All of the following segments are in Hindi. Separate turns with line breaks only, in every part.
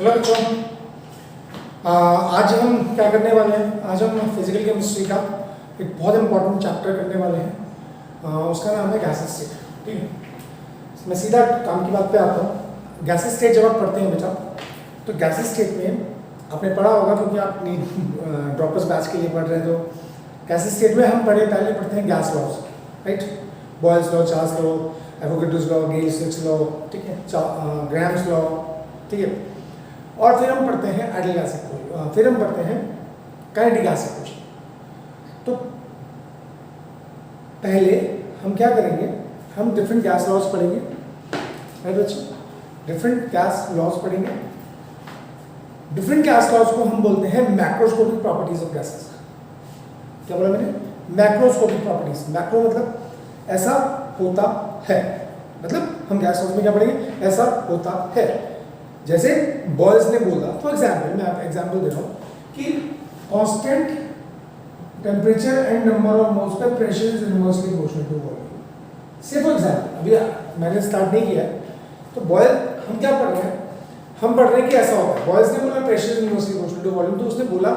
हेलो बच्चों, आज हम क्या करने वाले हैं। आज हम फिजिकल केमिस्ट्री का एक बहुत इंपॉर्टेंट चैप्टर करने वाले हैं। उसका नाम है गैसेस स्टेट। ठीक है, मैं सीधा काम की बात पे आता हूँ। गैसेस स्टेट जब आप पढ़ते हैं बेटा, तो गैसेस स्टेट में आपने पढ़ा होगा, क्योंकि आप ड्रॉपर्स बैच के लिए पढ़ रहे हैं। तो गैसेस स्टेट में हम पहले पढ़ते हैं gas laws, right. Boyle's law, Charles law, Avogadro's law, Gay-Lussac's law, ठीक है, ग्राम्स लॉ, ठीक है। और फिर हम पढ़ते हैं आइडियल गैस इक्वेशन, फिर हम पढ़ते हैं काइनेटिक गैस इक्वेशन। तो पहले हम क्या करेंगे, हम डिफरेंट गैस लॉज पढ़ेंगे, राइट बच्चों। डिफरेंट गैस लॉज पढ़ेंगे। डिफरेंट गैस लॉज को हम बोलते हैं मैक्रोस्कोपिक प्रॉपर्टीज ऑफ गैसेस। क्या बोला मैंने? Macroscopic properties. मैक्रो मतलब ऐसा होता है, मतलब हम गैस लॉज में क्या पढ़ेंगे, ऐसा होता है। जैसे बॉयल्स ने बोला, फॉर एग्जाम्पल, मैं आपको एग्जाम्पल दे रहा हूँ कि constant temperature and number of moles पे pressure is inversely proportional to volume. Say for example, अभी मैंने स्टार्ट नहीं किया है, तो बॉयल हम क्या पढ़ रहे हैं, हम पढ़ रहे हैं कि ऐसा होता है। बॉयल्स ने बोला pressure is inversely proportional to volume, तो उसने बोला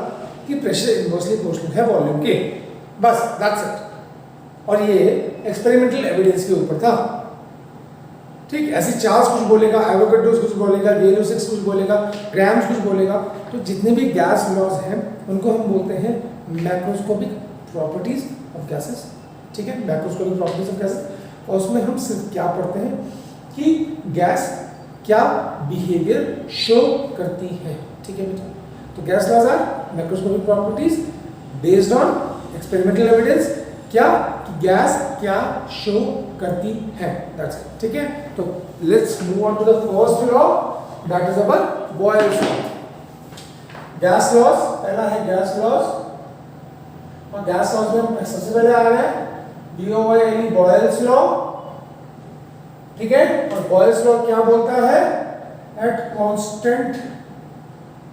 कि प्रेशर इनवर्सली प्रोपोर्शनल है वॉल्यूम के, बस दैट्स इट। और ये एक्सपेरिमेंटल एविडेंस के ऊपर था, ठीक। ऐसे चार्ल्स कुछ बोलेगा, एवोगाड्रोस कुछ बोलेगा, गेल-सिक्स कुछ बोलेगा, ग्राम्स कुछ बोलेगा। तो जितने भी गैस लॉज हैं उनको हम बोलते हैं मैक्रोस्कोपिक प्रॉपर्टीज ऑफ गैसेस, ठीक है, मैक्रोस्कोपिक प्रॉपर्टीज ऑफ गैसेस। और उसमें हम सिर्फ क्या पढ़ते हैं कि गैस क्या बिहेवियर शो करती है, ठीक है बेटा। तो gas laws are macroscopic properties based on experimental evidence, क्या कि गैस क्या शो करती है, दैट्स इट, ठीक है। तो let's move on to the first law, that is our Boyle's law. Gas laws, पहला है गैस लॉज, और गैस लॉज में सबसे पहले आ रहा है BOYLE बॉयल्स लॉ, ठीक है। और बॉयल्स लॉ क्या बोलता है, at constant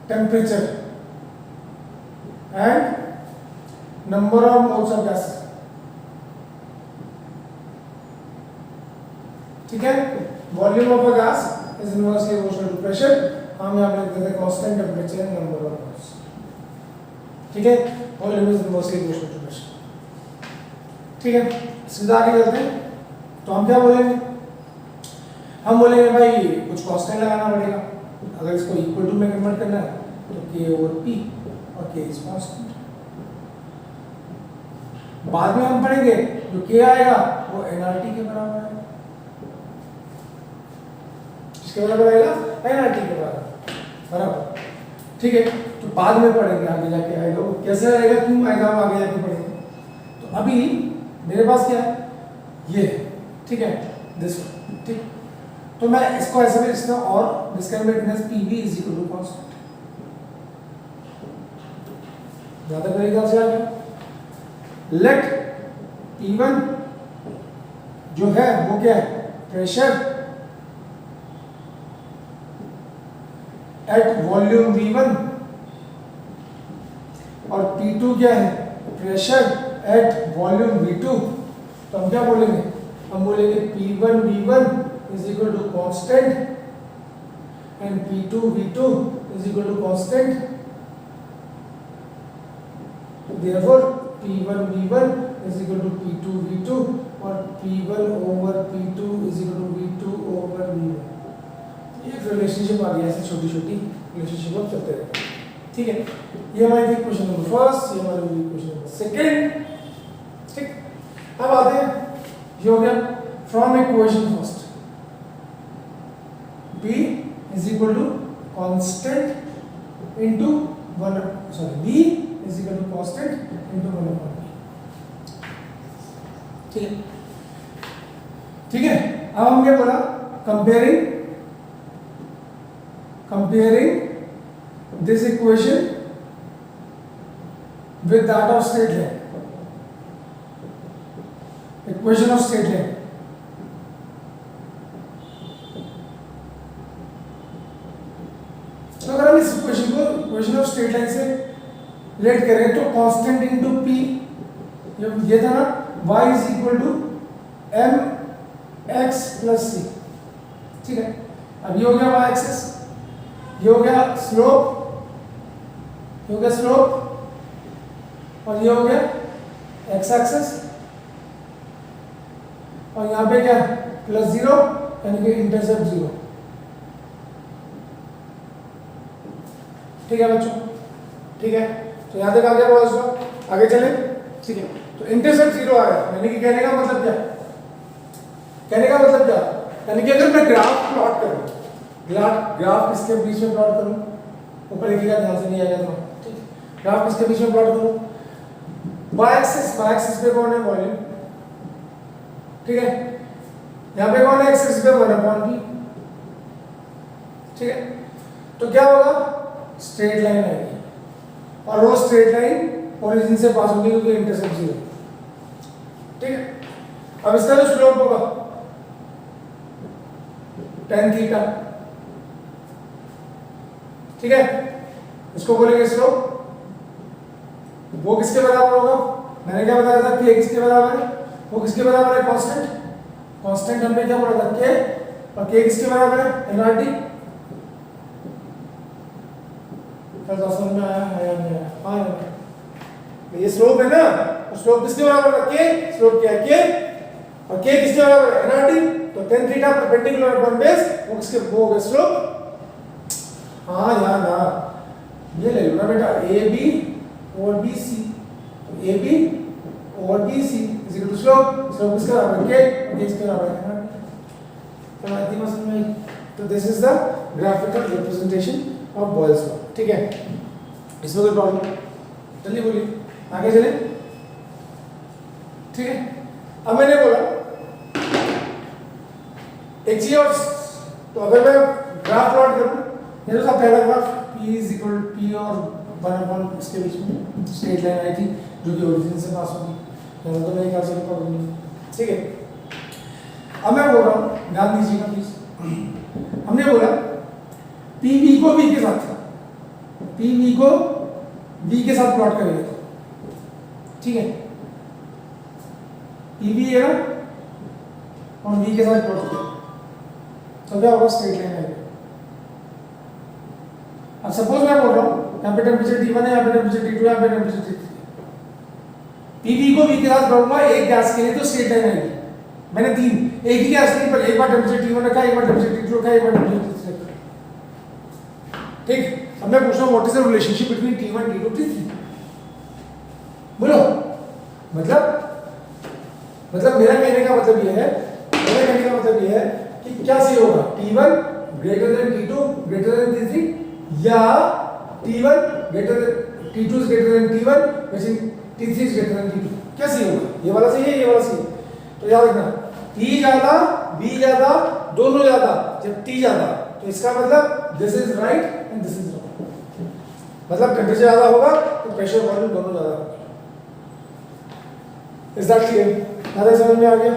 temperature and number of moles of gas, ठीक है। Volume of a gas is inversely proportional to pressure, हम यहां पे लिख देते हैं constant temperature and number of moles, ठीक है। Volume is inversely proportional to pressure, ठीक है। सीधा आगे चलते हैं। तो हम क्या बोलेंगे, हम बोलेंगे भाई कुछ कांस्टेंट लगाना पड़ेगा। अगर इसको इक्वल टू में कन्वर्ट करना है तो K ओवर P, और K इज कांस्टेंट। बाद में हम पढ़ेंगे जो K आएगा वो nRT के बराबर है, किसके बराबर आएगा, nRT के बराबर, ठीक है। तो बाद में पढ़ेंगे, आगे जाके आएगा वो कैसे आएगा, क्यों आएगा, हम आगे जाके पढ़ेंगे। तो अभी मेरे पास क्या है, ये, ठीक है, दिस, ठीक। तो मैं इसको ऐसे भी लिखता हूं, और this can be written as PV is equal to constant. ज्यादा करेगा से आगे लेट P1 जो है वो क्या है, प्रेशर एट वॉल्यूम V1, और P2 क्या है, प्रेशर एट वॉल्यूम V2। तो हम क्या बोलेंगे, हम बोलेंगे P1 V1 is equal to constant and P2 V2 is equal to constant. Therefore P1 V1 is equal to P2 V2, और P1 over P2 is equal to V2 over V1। ये रिलेशनशिप आ गया, ऐसे छोटी छोटी रिलेशनशिप अब चलते रहेंगे, ठीक है। ये हमारी थी क्वेश्चन नंबर फर्स्ट, ये हमारी क्वेश्चन नंबर सेकंड, ठीक। अब आते हैं, ये हो गया from equation first, B is equal to constant into B is equal to constant into 1/b, ठीक है, ठीक है। अब हम क्या बोला, comparing this equation with that of state है, इक्वेशन ऑफ स्टेट है। तो अगर हम इस इक्वेशन को इक्वेशन ऑफ स्टेट लाइन से रिलेट करें तो कांस्टेंट इनटू P, ये था ना, y is equal to mx plus c, ठीक है। अब ये हो गया y एक्सिस, ये हो गया स्लोप, ये हो गया स्लोप, और ये हो गया एक्स एक्सिस, और यहाँ पे क्या +0 यानी कि इंटरसेप्ट 0। ठीक है बच्चों, ठीक है, तो यहाँ तक आ गया बॉयज लॉ। आगे चले, ठीक है, तो इंटरसेप्ट 0 आया, यानी कि कहने का मतलब क्या, कहने का मतलब क्या, यानी कि अगर मैं ग्राफ प्लॉट करूं, ग्राफ किसके बीच में प्लॉट करूं, ऊपर लिखिएगा, ध्यान से नहीं आएगा तो, ठीक है, ग्राफ किसके बीच में प्लॉट करूं, y एक्सिस पे कौन है, वॉल्यूम, ठीक है, यहाँ पे कौन है, एक्सिस पे 1/p, ठीक है, तो क्या होगा, स्ट्रेट लाइन आएगी, और वो स्ट्रेट लाइन ओरिजिन से पास होगी क्योंकि इंटरसेप्ट 0, ठीक है। अब इसका जो स्लोप होगा tan थीटा, ठीक है, इसको बोलेंगे स्लोप। वो किसके बराबर होगा, मैंने क्या बताया था, k किसके बराबर है, वो किसके बराबर है, कांस्टेंट, कांस्टेंट हमने क्या बोला था, k, और k किसके बराबर है, nRT। समझ में आया नहीं आया, हाँ ये स्लोप है ना, स्लोप किसके बराबर है, k, स्लोप क्या है k, और k किसके बराबर है, nRT, तो tan theta perpendicular upon base, वो किसके, वो होगा स्लोप। हाँ यार ना, ये ले लो ना बेटा, AB और BC, तो AB और BC is equal to slope, slope किसका बराबर है, k, और k किसके बराबर है, nRT। तो आती समझ में आई। तो this is the graphical representation of Boyle's law, ठीक है, इसमें कोई प्रॉब्लम, जल्दी बोलिए, आगे चले, ठीक है। अब मैंने बोला एक चीज और, तो अगर मैं ग्राफ प्लॉट करूं, ये तो पहला graph P is equal P और 1/, इसके बीच में स्ट्रेट लाइन आई थी जो कि ओरिजिन से पास होगी, यहाँ तो मेरे ख्याल से प्रॉब्लम नहीं, ठीक है। अब मैं बोल रहा हूँ, ध्यान दीजिएगा प्लीज, हमने बोला PV को V के साथ, PV को V के साथ प्लॉट करेंगे, ठीक है, PV है ना, और V के साथ प्लॉट करेंगे, तो क्या होगा, स्ट्रेट लाइन आएगी। अब सपोज मैं बोल रहा हूँ यहाँ पे टेम्परेचर T1 है, यहाँ पे टेम्परेचर T2 है, यहाँ पे टेम्परेचर T3 है, PV को V के साथ प्लॉट हुआ एक गैस के लिए, तो स्ट्रेट लाइन आएगी। मैंने तीन, एक ही गैस के लिए पर एक बार टेम्परेचर T1 रखा, एक बार टेम्परेचर T2 रखा, एक बार टेम्परेचर T3 रखा, ठीक। अब मैं पूछ रहा हूँ what is the relationship between T1, T2, T3, बोलो, मतलब मेरा कहने का मतलब ये है, मेरा कहने का मतलब ये है कि क्या सही होगा, T1 greater than T2 greater than T3, या T1 greater than T2 greater than T1 वैसे T3 ग्रेटर देन T2, क्या सही होगा, ये वाला सही है, ये वाला सही है। तो याद रखना, T ज्यादा B ज्यादा दोनों ज्यादा, जब T ज्यादा तो इसका मतलब this is right and this is wrong, मतलब टेम्परेचर ज्यादा होगा तो प्रेशर वॉल्यूम दोनों ज्यादा होगा। इज दैट क्लियर, ज़्यादा समझ में आ गया,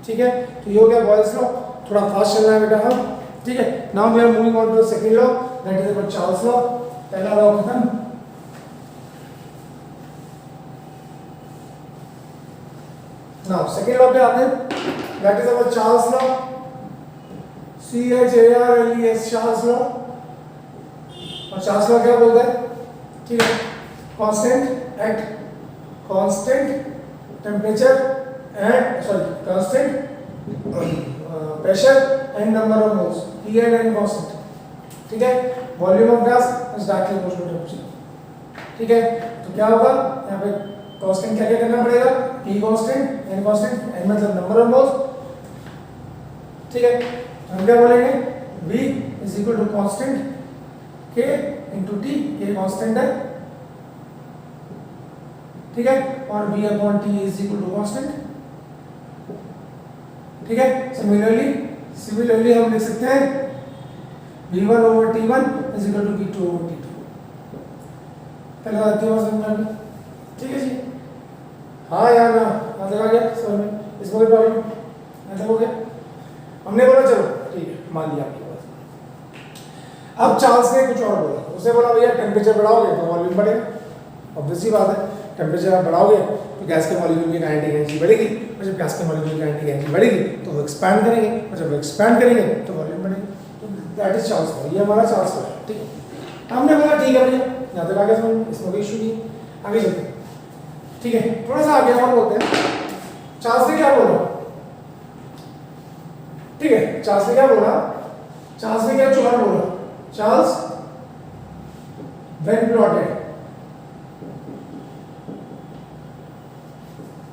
ठीक है। तो ये हो गया बॉयल्स लॉ, थोड़ा फास्ट चलना है बेटा हम, ठीक है। Now we are moving on to the second law, that is about Charles law. पहला लॉ खत्म, नाउ सेकंड लॉ पे आते हैं, that is about Charles law, CHARLES, Charles law. और चार्ल्स लॉ क्या बोलता है, ठीक है, constant at constant temperature and constant pressure and number of moles, P and N constant, ठीक है, volume of gas is directly proportional to temperature, ठीक है। तो क्या होगा यहाँ पे कांस्टेंट क्या क्या करना पड़ेगा, P constant, N constant, N मतलब नंबर ऑफ मोल्स, ठीक है। हम क्या बोलेंगे, V is equal to constant K into T, K constant है, ठीक है, और V upon T is equal to constant, ठीक है। सिमिलरली हम लिख सकते हैं V1 over T1 is equal to V2 over T2, पहले बात की समझ में आ गई, ठीक है जी, हाँ यार ना आगे आ गया समझ में, इसमें कोई प्रॉब्लम ऐसा हो गया, हमने बोला चलो ठीक है, मान लिया आपकी बात। अब चार्ल्स ने कुछ और बोला, उसने बोला भैया टेम्परेचर बढ़ाओगे तो वॉल्यूम बढ़ेगा, ऑब्वियस सी बात है, टेम्परेचर आप बढ़ाओगे तो गैस के मॉलिक्यूल की काइनेटिक एनर्जी बढ़ेगी, और जब गैस के मॉलिक्यूल की काइनेटिक एनर्जी बढ़ेगी तो वो एक्सपैंड करेंगे, और जब वो एक्सपैंड करेंगे तो वॉल्यूम बढ़ेगी। तो दैट इज चार्ल्स लॉ, ये हमारा चार्ल्स लॉ है, ठीक है। हमने बोला ठीक है भैया, यहाँ तक आगे समझ, इसमें कोई इशू नहीं है, आगे चलते हैं, ठीक है। थोड़ा सा आगे और बोलते हैं, चार्ल्स ने क्या बोला, ठीक है, चार्ल्स ने क्या बोला, चार्ल्स ने क्या चुना बोला, चार्ल्स व्हेन प्लॉटेड,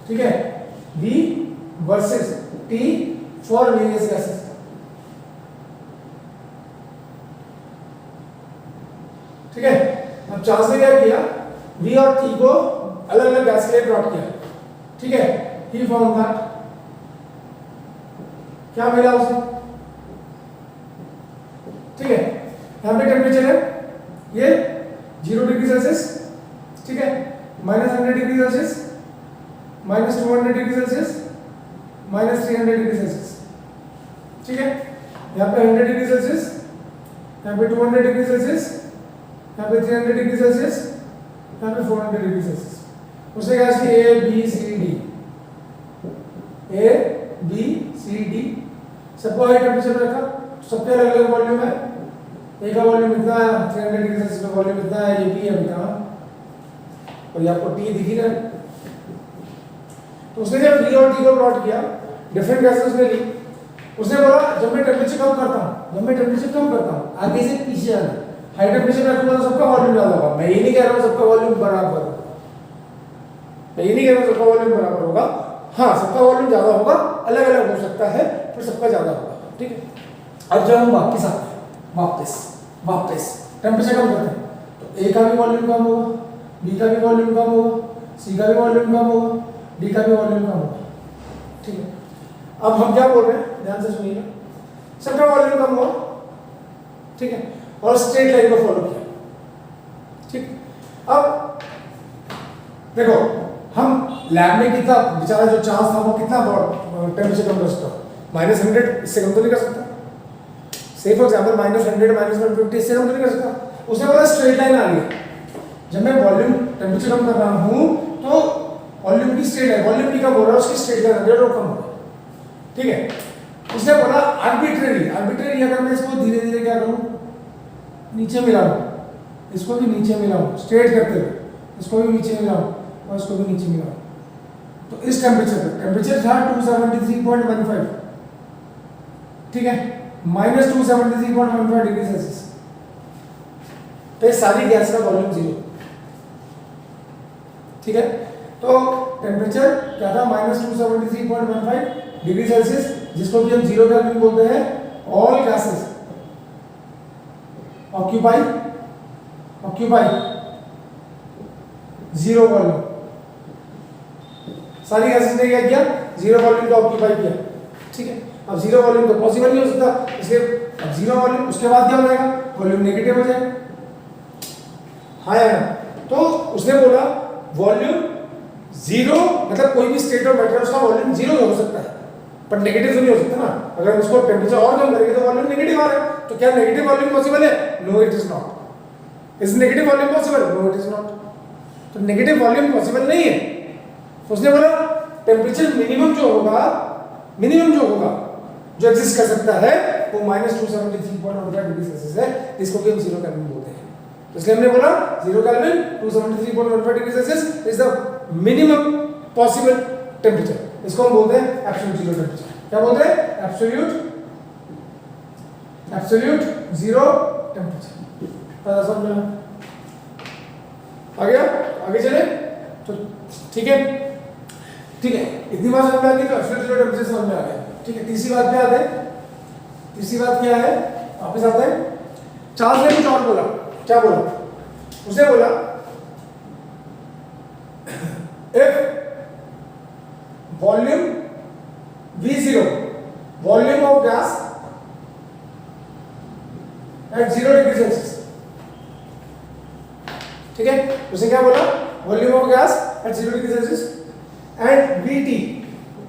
ठीक है, V versus T for various gases, ठीक है। अब चार्ल्स ने क्या किया, V और T को अलग अलग गैस के लिए प्लॉट किया, ठीक है। ही फाउंड दैट, क्या मिला उसे, ठीक है, यहां पे टेम्परेचर है ये 0 डिग्री सेल्सियस, ठीक है, -100 degree Celsius, -200 degree Celsius, -300 degree Celsius, ठीक है। यहाँ पे 100 डिग्री सेल्सियस, यहाँ पे 200 डिग्री सेल्सियस, यहाँ पे 300 डिग्री सेल्सियस, यहाँ पे 400 डिग्री सेल्सियस। उसने कहा इसकी A B C D, A B C D सबको हाई टेम्परेचर में रखा, सबके अलग अलग वॉल्यूम है, ए का वॉल्यूम इतना है, 300 डिग्री सेल्सियस का वॉल्यूम इतना है, ये भी है इतना, और ये आपको T दिख ही रहा है। तो उसने जब V और T को प्लॉट किया, डिफरेंट गैसेस उसने ली, उसने बोला जब मैं टेम्परेचर कम करता हूँ, जब मैं टेम्परेचर कम करता हूँ, आगे से पीछे आना, हाई टेम्परेचर में रखूंगा तो सबका वॉल्यूम ज्यादा होगा, मैं ये नहीं कह रहा हूँ सबका वॉल्यूम बराबर होगा, मैं ये नहीं कह रहा हूँ सबका वॉल्यूम बराबर होगा, हाँ सबका वॉल्यूम ज्यादा होगा, अलग अलग हो सकता है, फिर सबका ज्यादा होगा, ठीक है। अब जब हम वापस आते हैं, वापस टेम्परेचर कम करते हैं, तो A का भी वॉल्यूम कम होगा, B का भी वॉल्यूम कम होगा, C का भी वॉल्यूम कम होगा, D का भी वॉल्यूम कम होगा, ठीक है। अब हम क्या बोल रहे हैं, ध्यान से सुनिएगा, सबका वॉल्यूम कम हुआ, ठीक है, और स्ट्रेट लाइन को फॉलो किया, ठीक। अब देखो हम लैब में कितना बेचारा जो चार्ल्स था वो कितना टेम्परेचर कम कर सकता, -100, इससे कम तो नहीं कर सकता, से फॉर एग्जांपल -100 -150 इससे कम तो नहीं कर सकता। उसने बोला स्ट्रेट लाइन आ रही है, जब मैं वॉल्यूम टेम्परेचर कम कर रहा हूं तो वॉल्यूम की स्ट्रेट लाइन, वॉल्यूम की कम हो रहा है, उसकी स्ट्रेट लाइन 100 कम हो रहा है, ठीक है। उसने बोला आर्बिट्रेरी अगर मैं इसको धीरे धीरे क्या करूं, नीचे मिलाऊं, इसको भी नीचे मिलाऊं, स्ट्रेट करते हुए इसको भी नीचे मिलाऊं और इसको भी नीचे मिलाऊं, तो इस टेम्परेचर था 273.15, ठीक है, -273.15 डिग्री सेल्सियस, तो ये सारी गैस का वॉल्यूम 0, ठीक है। तो टेम्परेचर क्या था, -273.15 डिग्री सेल्सियस, जिसको भी हम 0 केल्विन बोलते हैं। ऑल गैसेस ऑक्यूपाई 0 वॉल्यूम, सारी गैसेस ने क्या किया, 0 वॉल्यूम को ऑक्यूपाई किया, ठीक है। अब 0 वॉल्यूम तो पॉसिबल नहीं हो सकता, इसलिए अब 0 वॉल्यूम, उसके बाद क्या हो जाएगा, वॉल्यूम नेगेटिव हो जाएगा, हाँ या ना। तो उसने बोला वॉल्यूम 0 मतलब कोई भी स्टेट ऑफ मैटर उसका वॉल्यूम 0 हो सकता है, पर नेगेटिव तो नहीं हो सकता ना, अगर हम उसको टेम्परेचर और कम करेंगे तो वॉल्यूम नेगेटिव आ रहा है, तो क्या नेगेटिव वॉल्यूम पॉसिबल है, no it is not. Is negative volume possible, no it is not, तो नेगेटिव वॉल्यूम पॉसिबल नहीं है। उसने बोला टेम्परेचर मिनिमम जो होगा, जो एग्जिस्ट कर सकता है वो -273.15 डिग्री सेल्सियस है, जिसको कि हम 0 केल्विन बोलते हैं। तो इसलिए हमने बोला 0 kelvin 273.15 degree Celsius is the minimum possible temperature, इसको हम बोलते हैं एब्सोल्यूट जीरो टेम्परेचर। क्या बोलते हैं, एब्सोल्यूट जीरो टेम्परेचर। पता समझ में आ गया, आगे चले तो ठीक है, इतनी बात समझ में आ गई तो एब्सोल्यूट जीरो टेम्परेचर समझ में आ गया, ठीक है। तीसरी बात क्या है, तीसरी बात क्या है, वापस आता है। चार्ल्स ने कुछ और बोला, क्या बोला, उसने बोला if volume V0, volume of gas eight 0 degree Celsius, ठीक है। उसने क्या बोला, volume of gas eight 0 degree Celsius and VT,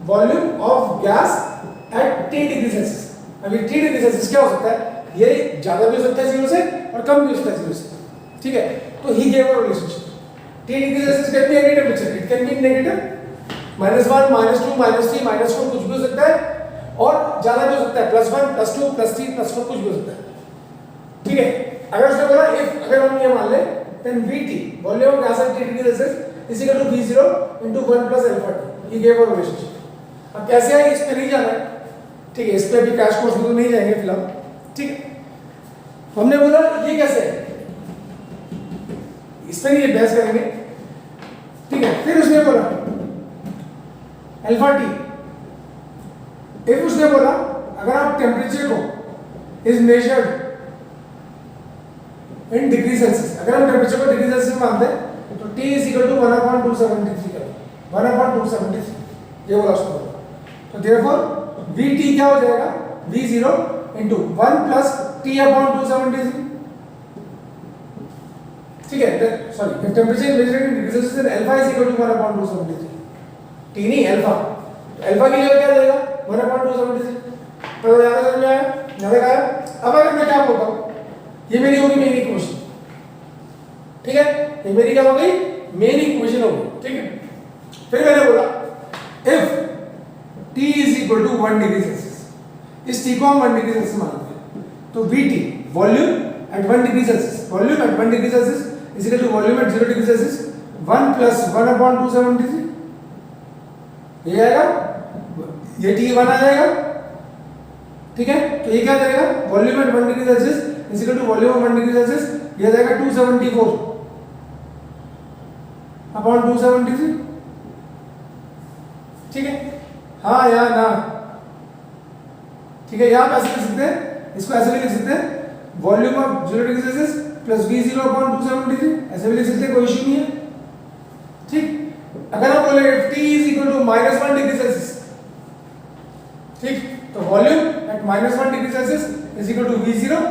volume of gas at T degree Celsius. अभी T डिग्री सेल्सियस क्या हो सकता है, ये ज्यादा भी हो सकता है 0 से और कम भी हो सकता है 0 से, ठीक है। तो he gave a relationship, T degree Celsius can be any temperature, it can be negative -1 -2 -3 -4 कुछ भी हो सकता है, और ज्यादा भी हो सकता है +1 +2 +3 +4 कुछ भी हो सकता है, ठीक है। अगर उसने बोला इफ, अगर हम ये मान ले then VT volume of gas at T degree Celsius is equal to V0 into 1 plus alpha T, ये गिव अ रिलेशनशिप। अब कैसे है इस पे नहीं जाना है, ठीक है, इस पे भी क्रैश कोर्स में तो नहीं जाएंगे फिलहाल, ठीक है। हमने बोला ये कैसे है, इस पे नहीं बहस करेंगे, ठीक है। फिर उसने बोला अल्फा T, इफ उसने बोला अगर आप टेम्परेचर को is measured in degree Celsius, अगर हम टेम्परेचर को डिग्री सेल्सियस में मानते हैं तो T इज इक्वल टू 1/273 का 1/273, ये बोला उसने। तो देयरफॉर VT क्या हो जाएगा, V0 into 1 plus T/273, ठीक है। Sorry, if temperature is measured in degrees Celsius then alpha is equal to 1/273, T नहीं अल्फा, तो अल्फा के लिए क्या देगा 1/273। तो ज्यादा समझ में आया, ज्यादा आया। अब अगर मैं क्या बोलता हूँ, ये मेरी होगी मेन इक्वेशन, ठीक है, ये मेरी क्या हो गई मेन इक्वेशन हो गई, ठीक है। फिर मैंने बोला if T is equal to 1 degree Celsius, इस T को हम 1 डिग्री सेल्सियस मानते हैं, तो VT volume at 1 degree Celsius, volume at 1 degree Celsius is equal to volume at 0 degree Celsius 1 plus 1/273, ये आएगा, ये T1 आ जाएगा, ठीक है। तो ये क्या जाएगा, volume at 1 degree Celsius is equal to volume of 1 degree Celsius, ये आ जाएगा 274 अपॉन 273, ठीक है। हाँ या ना, ठीक है। यहाँ पे ऐसे लिख सकते हैं, इसको ऐसे भी लिख सकते हैं, volume of 0 degree Celsius plus V0 upon 273, ऐसे भी लिख सकते हैं, कोई इश्यू नहीं है, ठीक। अगर हम बोले T is equal to -1 degree Celsius, ठीक, तो volume at -1 degree Celsius is equal to V0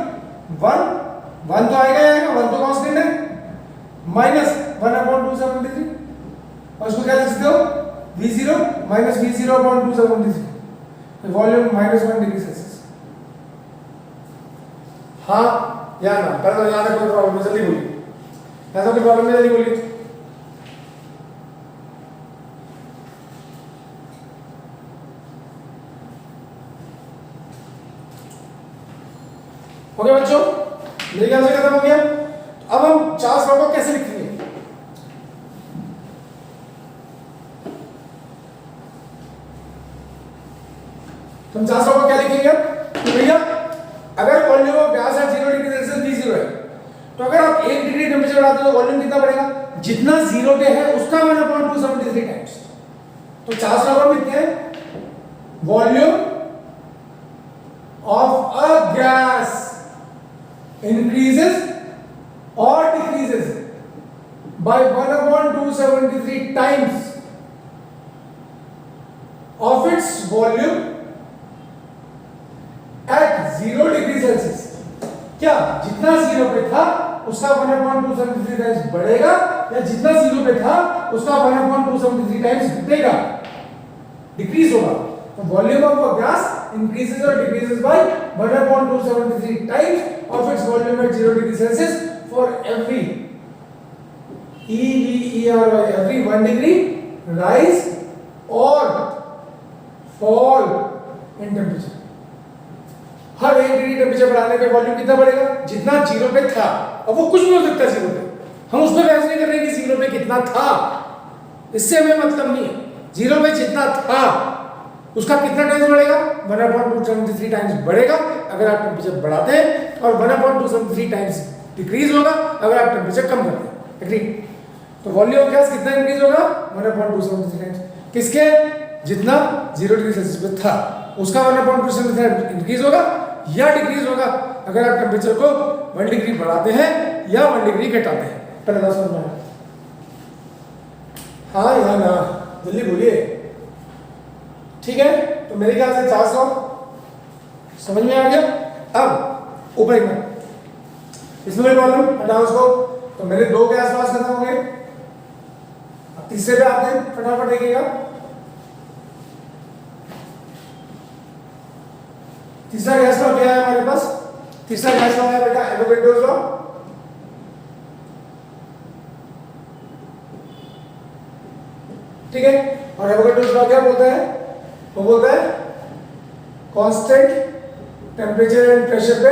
1 तो आएगा, 1 तो कांस्टेंट है, -1/273, और इसको क्या लिख सकते हो V0 minus V0 upon 273, volume -1 degree Celsius. हाँ या ना, पहले तो यहाँ तक कोई प्रॉब्लम नहीं, जल्दी बोलिए, यहाँ तक कोई प्रॉब्लम नहीं, जल्दी बोलिए। ओके बच्चों, मेरे ख्याल से खत्म हो गया। अब हम चार्ल्स लॉ को कैसे लिखेंगे, तुम चार्ल्स लॉ को क्या लिखेंगे कि भैया अगर volume of gas eight 0 degree Celsius V0 है, तो अगर आप 1 डिग्री टेंपरेचर बढ़ाते हो तो वॉल्यूम कितना बढ़ेगा, जितना 0 पे है उसका 1/273 टाइम्स। तो चार्ल्स लॉ को लिखते हैं volume of a gas increases और decreases by 1/273 times of its volume at 0 degree Celsius. क्या जितना 0 पे था उसका 1/273 टाइम्स बढ़ेगा, या जितना 0 पे था उसका 1/273 टाइम्स घटेगा, डिक्रीज होगा। तो volume of a gas increases और decreases by 1/273 times of its volume at 0 degree Celsius for every every 1 degree rise or fall in temperature। हर 1 डिग्री टेम्परेचर बढ़ाने पे वॉल्यूम कितना बढ़ेगा, जितना 0 पे था। अब वो कुछ भी हो सकता है 0 पे, हम उस पर बहस नहीं कर रहे कि 0 पे कितना था, इससे हमें मतलब नहीं है। 0 पे जितना था उसका कितना टाइम्स बढ़ेगा, 1/273 टाइम्स बढ़ेगा अगर आप टेम्परेचर बढ़ाते हैं, और 1/273 टाइम्स डिक्रीज होगा अगर आप टेम्परेचर कम करते हैं। एग्री? तो वॉल्यूम ऑफ गैस कितना इंक्रीज होगा, 1/273 टाइम्स। किसके, जितना 0 डिग्री सेल्सियस पे था उसका 1/273 इंक्रीज होगा या डिक्रीज होगा अगर आप टेम्परेचर को 1 डिग्री बढ़ाते हैं या 1 डिग्री घटाते हैं। पहले बात समझ में आया? हाँ या ना, जल्दी बोलिए। ठीक है, तो मेरे ख्याल से 400 समझ में आ गया। अब ऊपर एक मिनट, इसमें कोई प्रॉब्लम, हटाओ उसको। तो मेरे 2 गैस लॉस खत्म हो गए। अब तीसरे पे आते हैं, फटाफट देखिएगा। तीसरा गैस लॉ क्या है हमारे पास? तीसरा गैस लॉ है बेटा एवोगैड्रोस लॉ। ठीक है, और एवोगैड्रोस लॉ क्या बोलता है? वो बोलता है कांस्टेंट टेम्परेचर एंड प्रेशर पे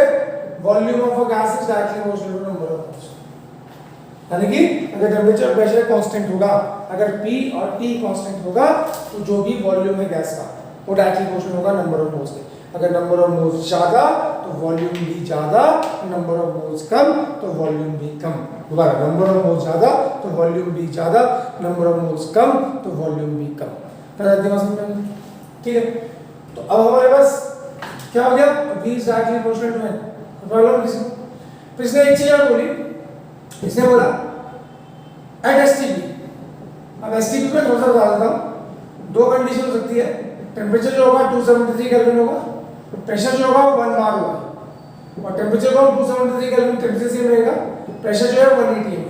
volume of a gas is directly proportional to number of moles. यानी कि अगर टेम्परेचर और प्रेशर कांस्टेंट होगा, अगर P और T कांस्टेंट होगा तो जो भी वॉल्यूम है गैस का वो डायरेक्टली प्रोपोर्शनल होगा नंबर ऑफ मोल्स के। अगर नंबर ऑफ मोल्स ज्यादा तो वॉल्यूम भी ज्यादा, नंबर ऑफ मोल्स कम तो वॉल्यूम भी कम। दोबारा, नंबर ऑफ मोल्स ज्यादा तो वॉल्यूम भी ज्यादा, नंबर ऑफ मोल्स कम तो वॉल्यूम भी कम। ठीक है, तो अब हमारे पास क्या हो गया, V is directly proportional to N। Problem किसी को? फिर इसने एक चीज और बोली, इसने बोला एट STP। अब STP पे थोड़ा सा बता देता हूँ। दो कंडीशन हो सकती है, टेम्परेचर जो होगा 273 केल्विन होगा, प्रेशर जो होगा वो 1 बार होगा, और टेम्परेचर को 273 केल्विन टेम्परेचर सेम रहेगा, प्रेशर जो है 180 है।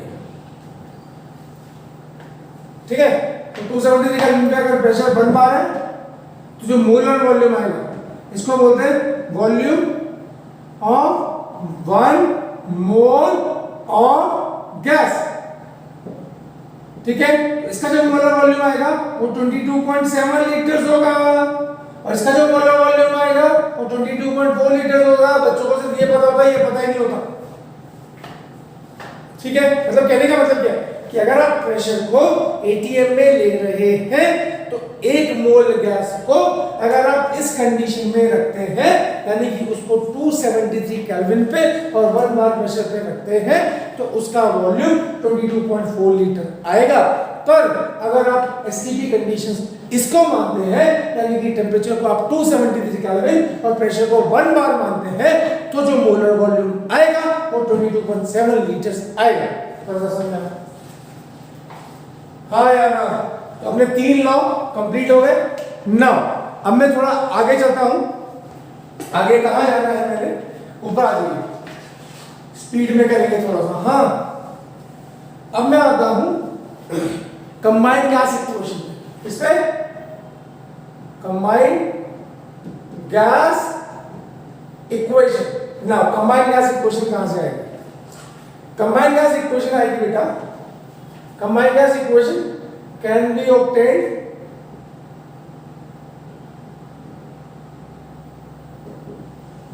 ठीक है, तो 273 केल्विन पे अगर प्रेशर 1 बार है तो जो मोलर वॉल्यूम आएगा इसको बोलते हैं volume of 1 mole of gas. ठीक है, इसका जो मोलर वॉल्यूम आएगा वो 22.7 लीटर्स होगा, और इसका जो मोलर वॉल्यूम आएगा वो 22.4 लीटर्स होगा। बच्चों को सिर्फ ये पता होता है, ये पता ही नहीं होता। ठीक है, मतलब कहने का मतलब क्या है कि अगर आप प्रेशर को ATM में ले रहे हैं तो 1 मोल गैस को अगर आप इस कंडीशन में रखते हैं, यानी कि उसको 273 केल्विन पे और 1 बार प्रेशर पे रखते हैं, तो उसका वॉल्यूम 22.4 लीटर आएगा। पर अगर आप STP कंडीशंस इसको मानते हैं, यानी कि टेम्परेचर को आप 273 केल्विन और प्रेशर को 1 बार मानते हैं, तो जो मोलर वॉल्यूम आएगा वो 22.7 लीटर्स आएगा। हाँ या ना? तो अपने 3 लॉ कंप्लीट हो गए। नाउ अब मैं थोड़ा आगे चलता हूं। आगे कहां जाना है, मैंने ऊपर आ जाइए, स्पीड में करेंगे थोड़ा सा। हाँ, अब मैं आता हूं कंबाइंड गैस इक्वेशन पे। इस पे combined gas equation. Now combined gas equation कहां से आएगी? कंबाइंड गैस इक्वेशन आएगी बेटा, combined gas equation can be obtained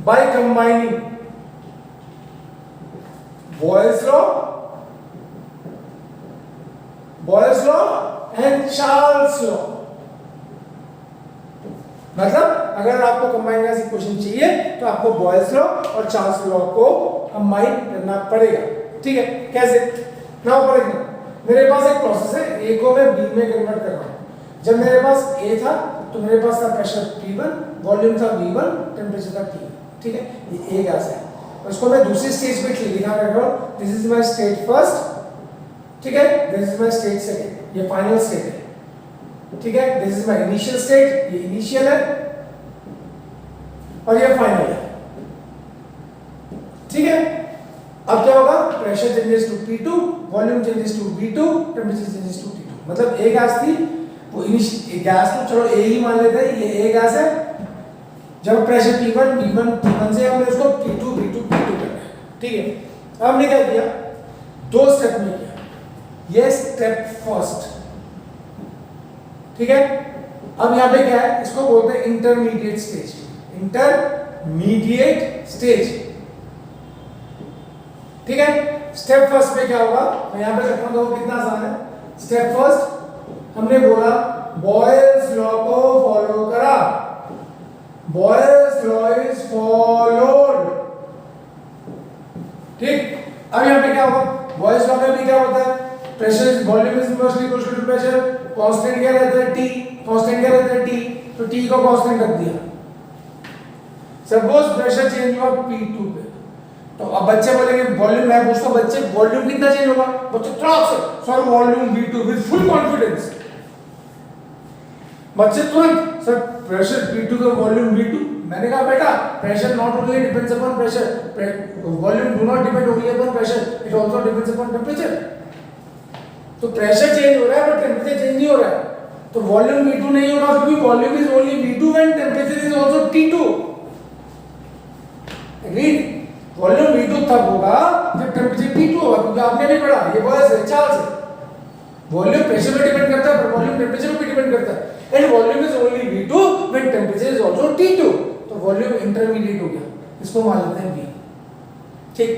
by combining Boyle's law and Charles law। मतलब अगर आपको कंबाइंड गैस इक्वेशन चाहिए तो आपको बॉयल्स लॉ और चार्ल्स लॉ को कंबाइन करना पड़ेगा। ठीक है, कैसे? ना पड़ेगा, मेरे पास एक प्रोसेस है, A को मैं B में कन्वर्ट कर रहा हूँ। जब मेरे पास A था तो मेरे पास था प्रेशर P1, वॉल्यूम था V1, टेम्परेचर था T। ठीक है, ये A गैस है, उसको मैं दूसरी स्टेज पे लिखा रख रहा हूँ। This is my state first, ठीक है, this is my state second, ये फाइनल स्टेट है। ठीक है, this is my initial state, ये इनिशियल है, और ये फाइनल है। ठीक है, अब क्या होगा? Pressure changes to P2, volume changes to V2, temperature changes to T2। मतलब A गैस थी, वो इनिशियल गैस तो चलो A ही मान लेते हैं, ये A गैस है। जब प्रेशर P1, V1, T1 से हमने उसको P2, V2, P2 करना है। ठीक है, अब हमने क्या किया? 2 स्टेप में किया। ये स्टेप फर्स्ट। ठीक है, अब यहाँ पे क्या है? इसको बोलते हैं इंटरमीडिएट स्टेज। Intermediate stage. ठीक है, स्टेप फर्स्ट पे क्या होगा? मैं यहां पे रखता हूं, कितना आसान है। स्टेप फर्स्ट हमने बोला बॉयल्स लॉ को फॉलो करा, बॉयल्स लॉ इज फॉलोड। ठीक, अब यहां पे क्या होगा? बॉयल्स लॉ में भी क्या होता है? Pressure volume is inversely proportional to pressure. Constant क्या रहता है? T। कांस्टेंट क्या रहता है? T। तो T को कांस्टेंट रख दिया। सपोज प्रेशर चेंज हुआ P2 पे, तो अब बच्चे बोलेंगे वॉल्यूम, मैं पूछता हूं बच्चे वॉल्यूम कितना चेंज होगा? बच्चे तुरंत से sir volume V2 with full confidence. बच्चे तुरंत सर प्रेशर P2 का वॉल्यूम V2। मैंने कहा बेटा pressure not only depends upon pressure, volume do not depend only upon pressure, it also depends upon temperature. तो प्रेशर चेंज हो रहा है बट टेंपरेचर चेंज नहीं हो रहा है, तो वॉल्यूम V2 नहीं होगा, क्योंकि volume is only V2 when temperature is also T2। Agreed? Volume V2 तब होगा जब टेंपरेचर T2 होगा, क्योंकि आपने भी पढ़ा ये बॉयल्स है, चार्ल्स है। वॉल्यूम प्रेशर पे डिपेंड करता है, पर वॉल्यूम टेंपरेचर पे डिपेंड करता है। And volume is only V2 when temperature is also T2, तो वॉल्यूम इंटरमीडिएट हो गया, इसको मान लेते हैं V। ठीक,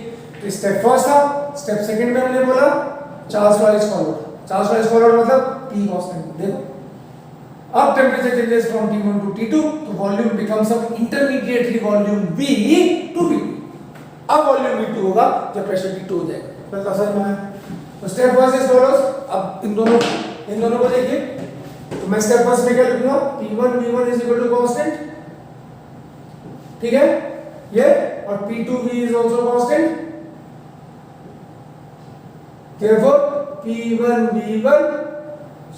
तो स्टेप फर्स्ट था। स्टेप सेकंड में हमने बोला Charles law is followed. Charles law is followed मतलब T कांस्टेंट। देखो अब temperature changes from T1 to T2 तो वॉल्यूम बिकम्स अब intermediately volume V to V2। अब वॉल्यूम V2 होगा जब प्रेशर T2 हो जाएगा। पहला समझ में आया? तो स्टेप फर्स्ट इज फॉलोज। अब इन दोनों को देखिए, तो मैं स्टेप फर्स्ट में क्या लिखूंगा, P1 V1 is equal to constant, ठीक है ये, और P2 V इज also constant. therefore P1 V1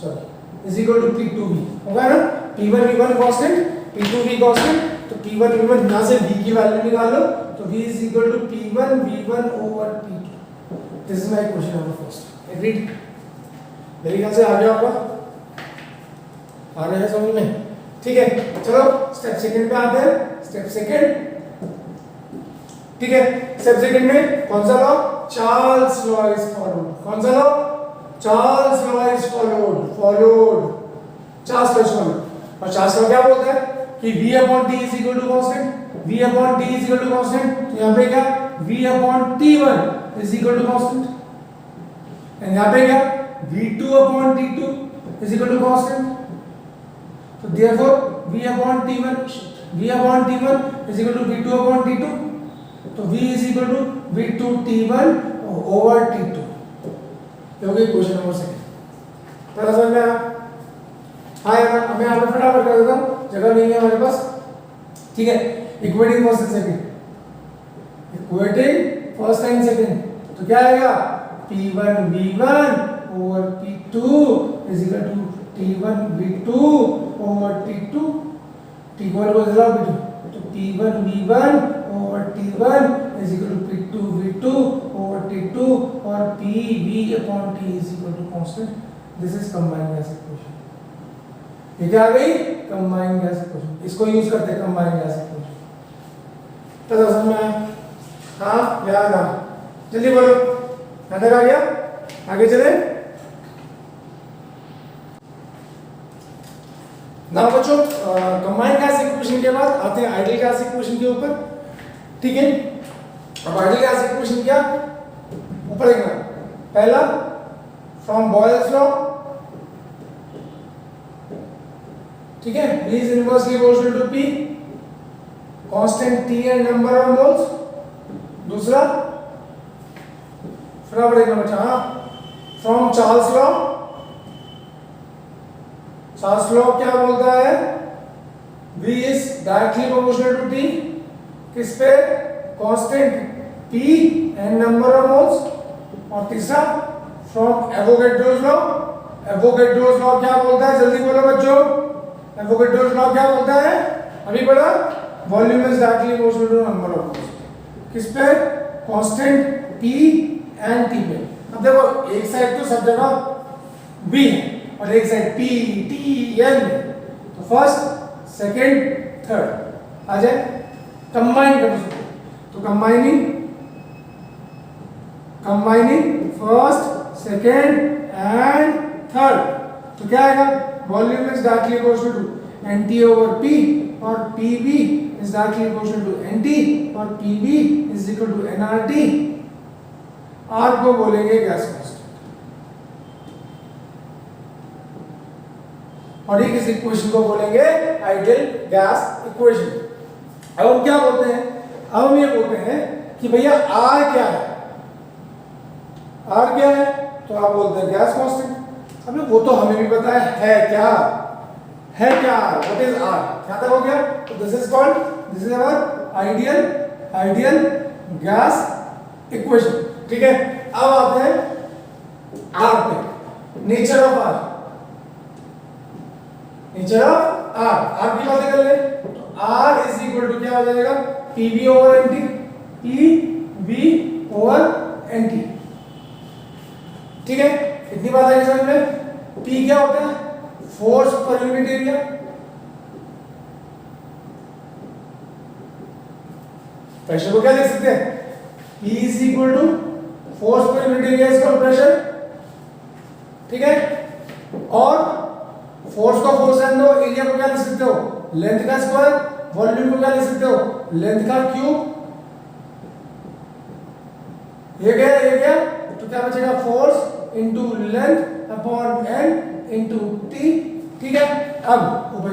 sorry is equal to P2 V होगा ना। P1 V1 constant, P2 V constant, तो P1 V1 यहां से V की वैल्यू निकाल लो तो V is equal to P1 V1 over P2। This is my question number first. Agreed? मेरे ख्याल से आ गया होगा, आ रहा है समझ में? ठीक है, चलो स्टेप सेकंड पे आते हैं। स्टेप सेकंड, ठीक है, स्टेप सेकंड में कौन सा लॉ? Charles law is followed. कौन सा लॉ? Charles law is followed. Charles law is followed. और चार्ल्स लॉ क्या बोलता है कि V upon T is equal to constant. V upon T is equal to constant, तो यहां पे क्या V upon T1 is equal to constant, and यहां पे क्या V2 upon T2 is equal to constant. तो therefore V upon T1 is equal to V2 upon T2, तो V is equal to V2 T1 over T2। ये हो गई क्वेश्चन नंबर सेकंड। पहला समझ में आया? हाँ यार, मैं यहाँ पे फटाफट कर देता हूँ, जगह नहीं है हमारे पास, ठीक है। Equating first and second, equating first and second, तो क्या आएगा P1 V1 over P2 is equal to T1 V2 over T2। T1 को जरा B2, तो P1 V1 over T1 is equal to P2 V2 over T2 और PV upon T is equal to constant. This is combined gas equation. ये क्या आ गई? Combined gas equation. इसको यूज करते हैं कंबाइंड गैस इक्वेशन। तो समझ में आया? हाँ याद आ, जल्दी बोलो, याद आ गया? आगे चले ना बच्चों। कंबाइंड गैस इक्वेशन के बाद आते हैं आइडियल गैस इक्वेशन के ऊपर, ठीक है। अब आइडियल गैस इक्वेशन क्या, ऊपर देखना, पहला फ्रॉम बॉयल्स लॉ, ठीक है, V is inversely proportional to P, constant T and number of moles. दूसरा फटाफट देखना बच्चा, हाँ, from Charles law. Charles law क्या बोलता है? V is directly proportional to T, किस पे? Constant P and number of moles. और तीसरा from Avogadro's law. Avogadro's law क्या बोलता है? जल्दी बोलो बच्चों, एवोगैड्रोस लॉ क्या बोलता है? अभी पढ़ा, volume is directly proportional to number of moles. किस पे? कांस्टेंट P एंड T पे। अब देखो एक साइड तो सब जगह V है और एक साइड P T N है, तो फर्स्ट सेकंड थर्ड आ जाए, कंबाइन कर सकते। तो combining first second and third, तो क्या आएगा? Volume is directly proportional to NT over P और PV is directly proportional to NT और PV is equal to nRT। R को बोलेंगे गैस कांस्टेंट और एक इस इक्वेशन को बोलेंगे आइडियल गैस इक्वेशन। अब हम क्या बोलते हैं? अब हम ये बोलते हैं कि भैया R क्या है? R क्या है? तो आप बोलते हैं गैस कांस्टेंट। अबे वो तो हमें भी पता है क्या है क्या? What is R? क्या तक हो गया? तो this is our ideal gas equation, ठीक है। अब आते हैं R पे, nature of R। Nature of R की बातें कर ले तो R इज इक्वल टू क्या हो जाएगा? PV over NT, PV over NT, ठीक है। इतनी बात है समझ में? P क्या होता है? Force per unit area. Pressure को क्या लिख सकते हैं? P is equal to force per unit area is called pressure, ठीक है। और फोर्स को फोर्स रहने दो, एरिया को क्या लिख सकते हो? लेंथ का स्क्वायर। वॉल्यूम को क्या लिख सकते हो? लेंथ का क्यूब, ये गया तो क्या बचेगा force into length upon N into T. ठीक है, अब ऊपर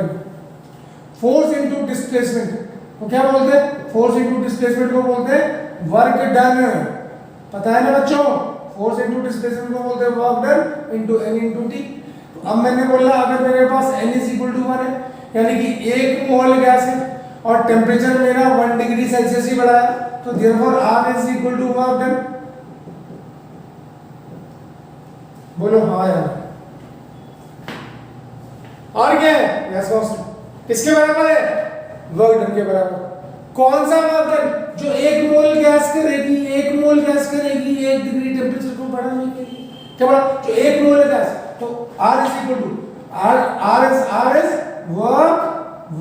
फोर्स इनटू डिस्प्लेसमेंट को क्या बोलते हैं? फोर्स इनटू डिस्प्लेसमेंट को बोलते हैं वर्क डन। पता है ना बच्चों, फोर्स इनटू डिस्प्लेसमेंट को बोलते हैं work done into N into T. तो अब मैंने बोला अगर मेरे पास n इज इक्वल टू 1 है, यानी कि 1 मोल गैस है और टेम्परेचर मेरा 1 डिग्री सेल्सियस ही बढ़ा है, तो therefore R is equal to work done. बोलो हाँ यार, और क्या है? गैस कांस्टेंट किसके बराबर है? वर्क डन के बराबर। कौन सा वर्क डन? जो 1 मोल गैस करेगी, 1 मोल गैस करेगी 1 डिग्री टेम्परेचर को बढ़ाने के लिए। क्या बोला? जो 1 मोल गैस, तो R is equal to R is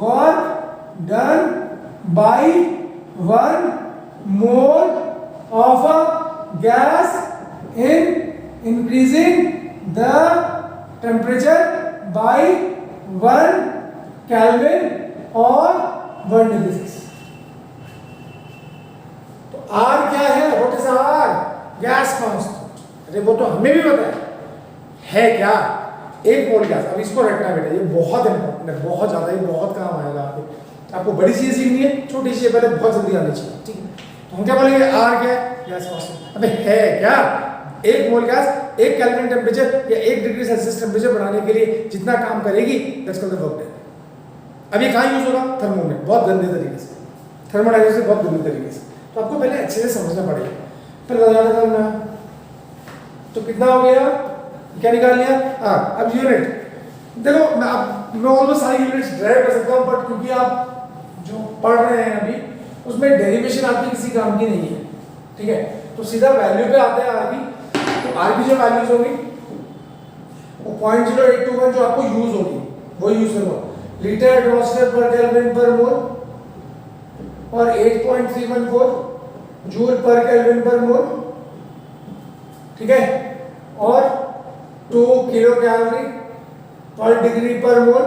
work done by 1 mole of a gas in increasing the temperature by 1 Kelvin or 1 degree Celsius। तो R क्या है? What is R? Gas constant. अरे वो तो हमें भी पता है क्या? 1 मोल गैस। अब इसको रखना है बेटा, ये बहुत इंपॉर्टेंट है, बहुत ज्यादा, ये बहुत काम आएगा आपको बड़ी चीजें सीखनी है, छोटी चीजें पहले बहुत जल्दी आनी चाहिए। ठीक है, तो हम क्या बोलेंगे? R क्या है? Gas constant. अबे है क्या? 1 मोल गैस 1 केल्विन टेम्परेचर या 1 डिग्री सेल्सियस टेम्परेचर बढ़ाने के लिए जितना काम करेगी, that's called the work done. अब ये कहाँ यूज होगा? थर्मो में, बहुत गंदे तरीके से, थर्मोडायनेमिक्स से बहुत गंदे तरीके से। तो आपको पहले अच्छे से समझना पड़ेगा, फिर लगाना करना। तो कितना हो गया? क्या निकाल लिया? हाँ, अब यूनिट देखो, मैं ऑलमोस्ट सारी यूनिट्स ड्राइव कर सकता हूँ, बट क्योंकि आप जो पढ़ रहे हैं अभी, उसमें डेरिवेशन आपकी किसी काम की नहीं है। ठीक है, तो सीधा वैल्यू पे आते हैं आर की। तो आर की जो वैल्यूज होगी वो 0.0821 जो आपको यूज होगी वो यूज करो। लीटर एटमॉस्फेयर पर केल्विन पर मोल और 8.314 जूल पर केल्विन पर मोल। ठीक है, और 2 किलो कैलोरी पर डिग्री पर मोल,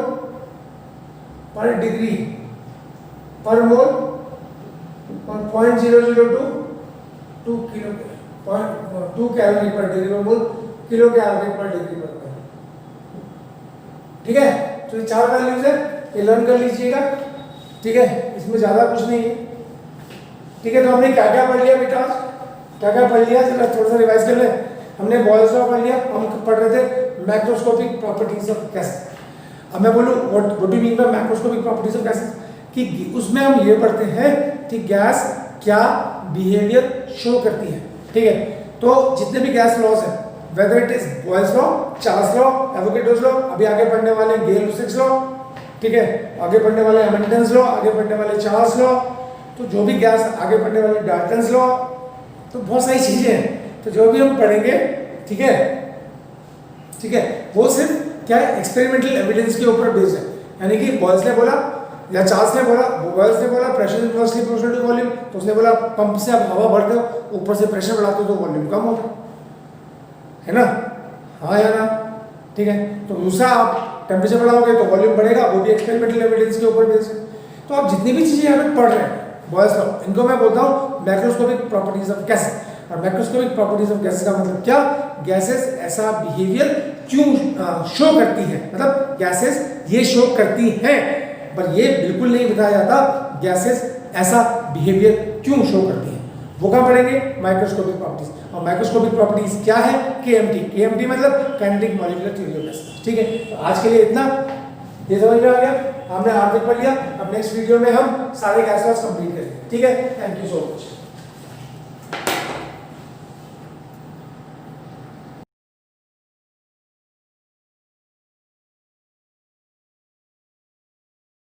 पर डिग्री पर मोल, और 0.002 2 कैलोरी पर डिग्री पर मोल, किलो कैलोरी पर डिग्री पर मोल। ठीक है, तो ये 4 वैल्यूज है, ये लर्न कर लीजिएगा। ठीक है, इसमें ज्यादा कुछ नहीं है। ठीक है, तो हमने क्या क्या पढ़ लिया बेटा? क्या क्या पढ़ लिया? चलो थोड़ा सा रिवाइज कर ले। हमने बॉयल्स लॉ पढ़ लिया, हम पढ़ रहे थे मैक्रोस्कोपिक प्रॉपर्टीज ऑफ गैसेस। अब मैं बोलूं what do you mean by macroscopic properties of gases, कि उसमें हम ये पढ़ते हैं कि गैस क्या बिहेवियर शो करती है। ठीक है, तो जितने भी गैस लॉज हैं, whether it is boils law, Charles law, Avogadro's law, अभी आगे पढ़ने वाले गेल-लुसिक्स लॉ, ठीक है, आगे पढ़ने वाले हैमिल्टन्स लॉ, आगे पढ़ने वाले चार्ल्स लॉ, तो जो भी गैस आगे पढ़ने वाले डाल्टन्स लॉ, तो बहुत सारी चीजें हैं। तो जो भी हम पढ़ेंगे, ठीक है, ठीक है, वो सिर्फ क्या है, एक्सपेरिमेंटल एविडेंस के ऊपर बेस्ड है। यानी कि बॉयल्स ने बोला या चार्ल्स ने बोला, बॉयल्स ने बोला pressure inversely proportional to volume, तो उसने बोला पंप से आप हवा भर दो, ऊपर से प्रेशर बढ़ाते हो तो वॉल्यूम कम होगा, है ना? हाँ या ना? ठीक है, तो दूसरा आप टेम्परेचर बढ़ाओगे तो वॉल्यूम बढ़ेगा, वो भी एक्सपेरिमेंटल एविडेंस के ऊपर बेस्ड है। तो आप जितनी भी चीजें यहाँ पे पढ़ रहे हैं बॉयल्स लॉ, इनको मैं बोलता हूँ मैक्रोस्कोपिक प्रॉपर्टीज ऑफ गैसेस। और मैक्रोस्कोपिक प्रॉपर्टीज ऑफ गैसेस का मतलब क्या? गैसेस ऐसा बिहेवियर क्यों शो करती है, मतलब गैसेस ये शो करती हैं, पर ये बिल्कुल नहीं बताया जाता गैसेस ऐसा बिहेवियर क्यों शो करती हैं। वो कहाँ पढ़ेंगे? Microscopic properties. और माइक्रोस्कोपिक प्रॉपर्टीज क्या है? केएमटी। केएमटी मतलब kinetic molecular theory of gases. ठीक है, तो आज के लिए इतना, ये समझ में आ गया? हमने आर्थिक पढ़ लिया। अब नेक्स्ट वीडियो में हम सारे गैस लॉज कंप्लीट करेंगे। ठीक है, थैंक यू सो मच।